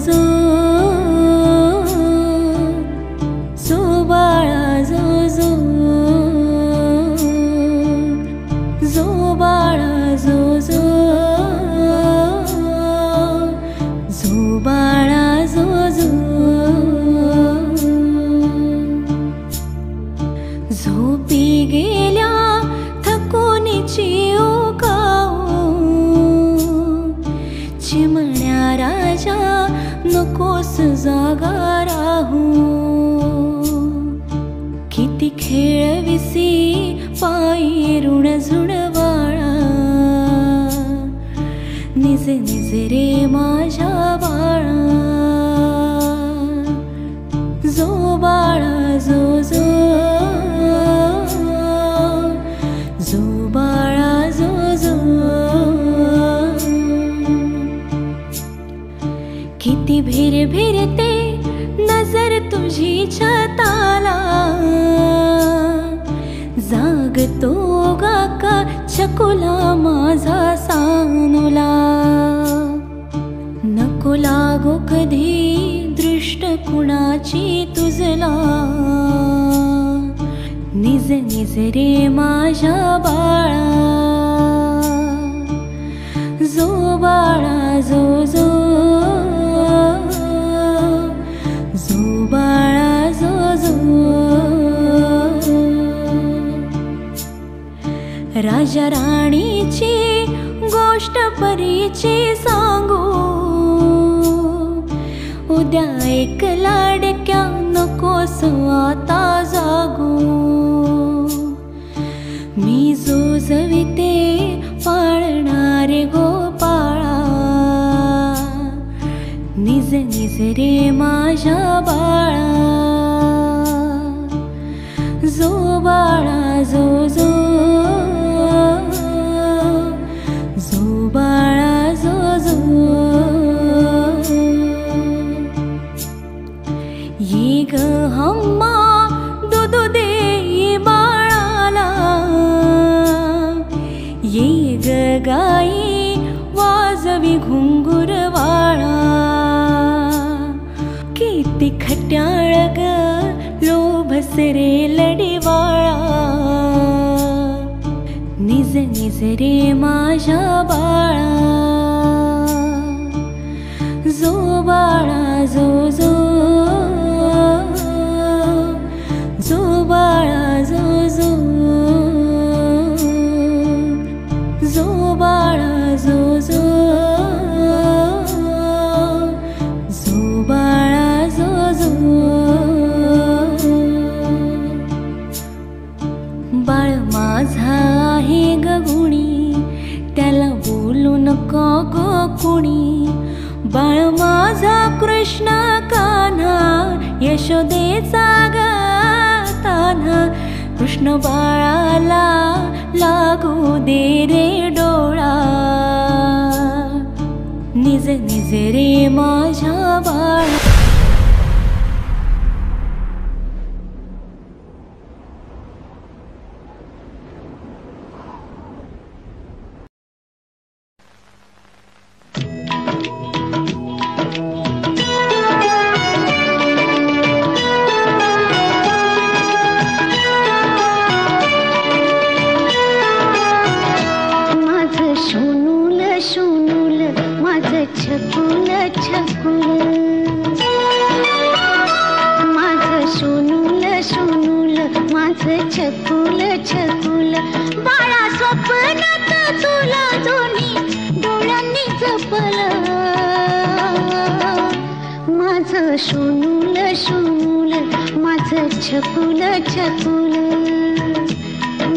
जो जो बाळा जो जो जो बाळा जो जो जो बाळा जो जो झोपी गेल्या थकूनची चिमण्या राजा नकोस जागा राहू किती खेळविसी पायी ऋण झुणवाळा निज निज रे माझ्या बाळा जो बाळा जो जो जो बाळा जो जो किती भिर भिरते नजर तुझी छताला जागतो गाका चकुला माझा सानुला नको लागो कधी दृष्ट कुणाची तुझला निज निज रे माझ्या बाळा जो बाळा जो जो जो बाळा जो जो राजा राणीची गोष्ट परीची सांगू उद्या एक लाडक्या नकोस आता जागू मी जो जविते पाळणारे गोपाळा निज निज रे माझ्या बाळा जो बाळा जो जो जो बाळा जो जो ये ग हम्मा दूध दे बाळाला ये ग गाई वाजवी घुंगुर वाळा किती खट्याळ ग लोभस रे लढीवाळा निज निज रे माझ्या बाळा जो बाळा जो जो जो बाळा जो जो जो बाळा जो जो जो बाळा जो जो बाळ माझा आहे ग गुणी त्याला बोलू नको गो कुणी बाळ माझा कृष्ण कान्हा यशोदेचा ग तान्हा कृष्ण बाळाला लागू दे रे डोळा निज निज रे माझ्या बाळा छकुल छकुल बाळा स्वप्नात तुला दोन्ही डोळ्यांनी जपल माझं सोनूल सोनूल माझं छकुल छकुल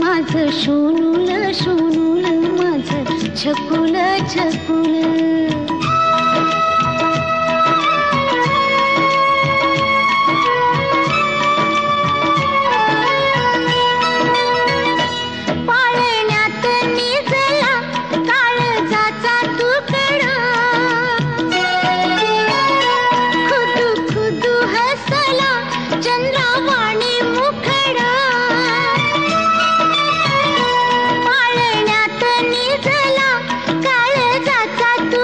माझं सोनूल सोनूल माझं छकुल छकुल तू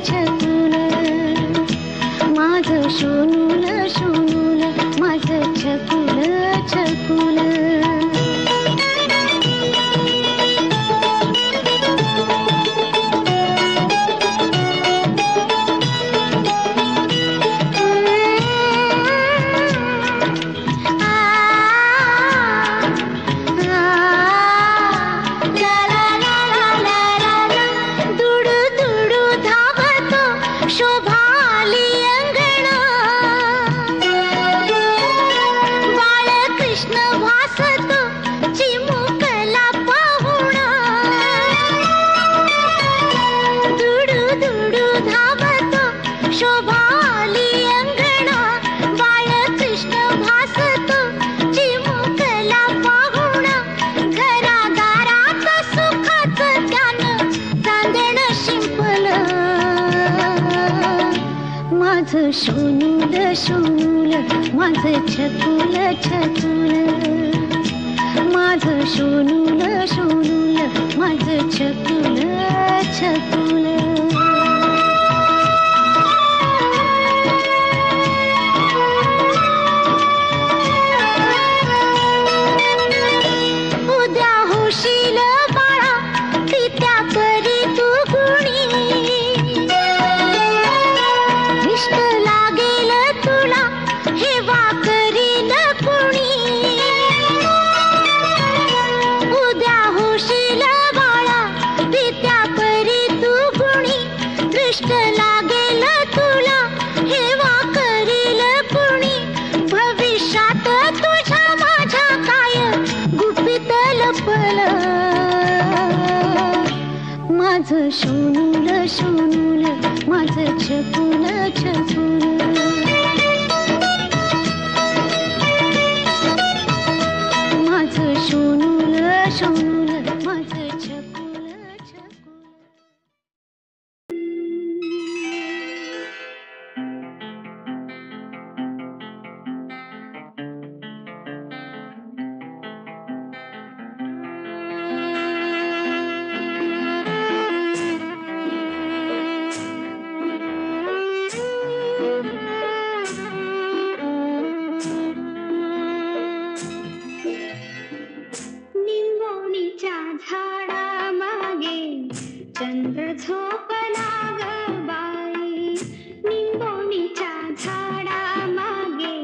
छकुल माझं सोनूल सोनूल माझं छकुल छकुल माझं सोनूल सोनूल माझं छकुल छकुल माझं सोनूल सोनूल माझं छकुल छकुल उद्या होशील बाळा तित्या परी तू गुणी इष्ट लागेल तुला हेवा करील कुणी उद्या होशील बाळा तित्या परी तू गुणी दृष्ट लागेल तुला हेवा करील कुणी भविष्यात तुझ्या माझ्या काय गुपित लपल माझं सोनूल सोनूल माझं छकुल छकुल माझं सोनूल सोनूल माझं छकुल छकुल चंद्र झोपला ग बाई निंबोणीच्या झाडा मागे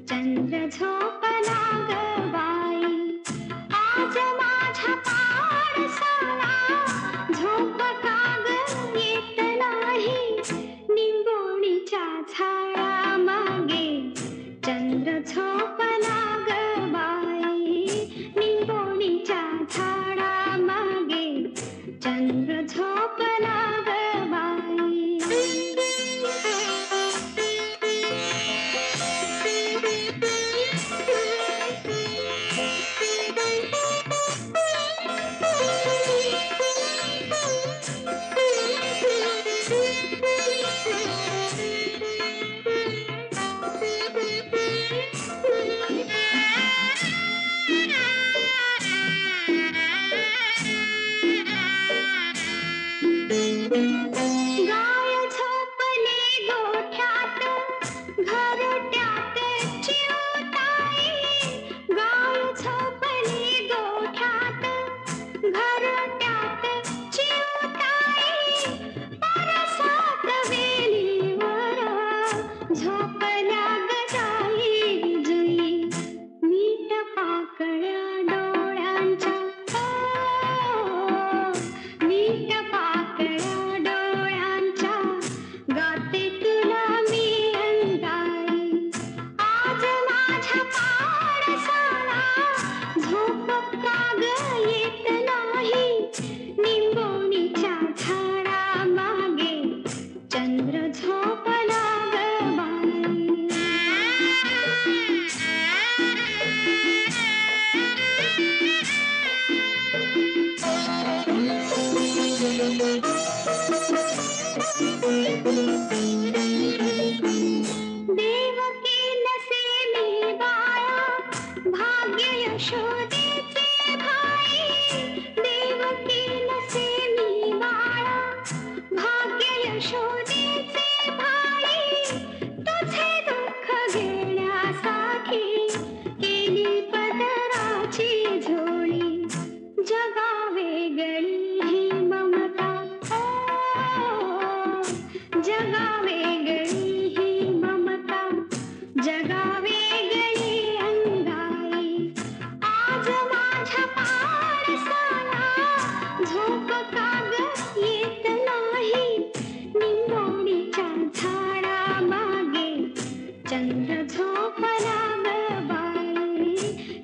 चंद्र झोपला ग बाई आज माझ्या पाडसाला झोप काग येत नाही निंबोणीच्या झाडा मागे चंद्र झोपला ग बाई निंबोणीच्या झाडा मागे चंद्र झोपला ग बाई गाय झोपली गोठ्यात घरट्यात चिवताई गाय झोपली गोठ्यात घरट्यात चिवताई परसात वेलीवर झोपल्या ग जाई जुई मीठ पाकळ्या डोळ्यांच्या मीठ पाकळ्या डोळ्यांच्या वेगळी ही ममता, जगा वेगळी ही ममता, जगा वेगळी अंगाई. आज माझ्या पारसाला झोप काग येत नाही, निंबोणीच्या झाडामागे चंद्र झोपला ग बाई,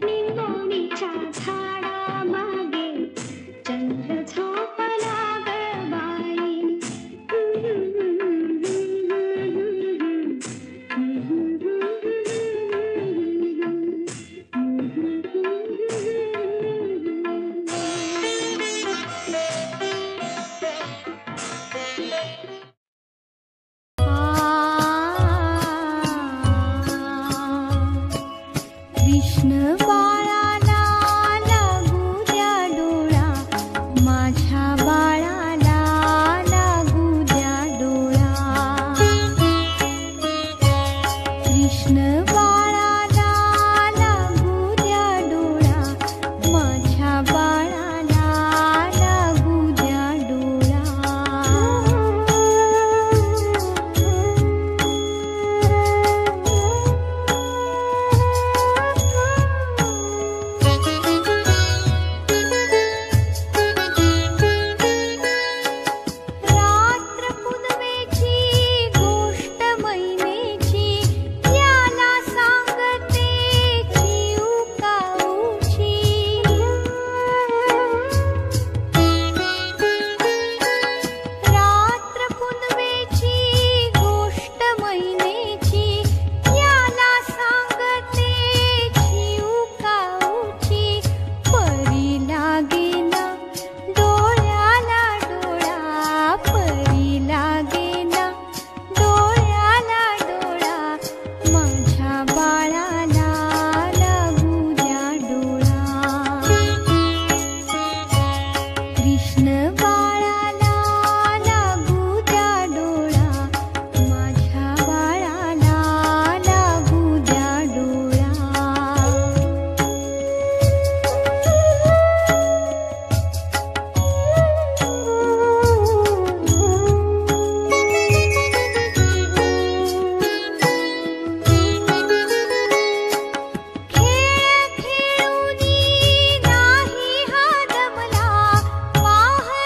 निंबोणीच्या झाडामागे चंद्र झोपला ग बाई. कृष्ण बाळाला लागू द्या डोळा, माझ्या बाळाला लागू द्या डोळा. कृष्ण बाळाला लागू द्या डोळा, माझ्या बाळाला लागू द्या डोळा. रात्र पुनवेची गोष्ट महिनेची, याला सांगते चिऊकाऊची. रात्र पुनवेची गोष्ट महिनेची, याला सांगते चिऊकाऊची. परी लागेना डोळ्याला डोळा, परी लागेना डोळ्याला डोळा, माझ्या बाळाला लागू द्या डोळा. कृष्ण बाळाला लागू द्या डोळा, माझ्या बाळाला लागू द्या डोळा. खेळ खेळूनी नाही हा दमला, पाहता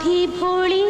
साधी भोळी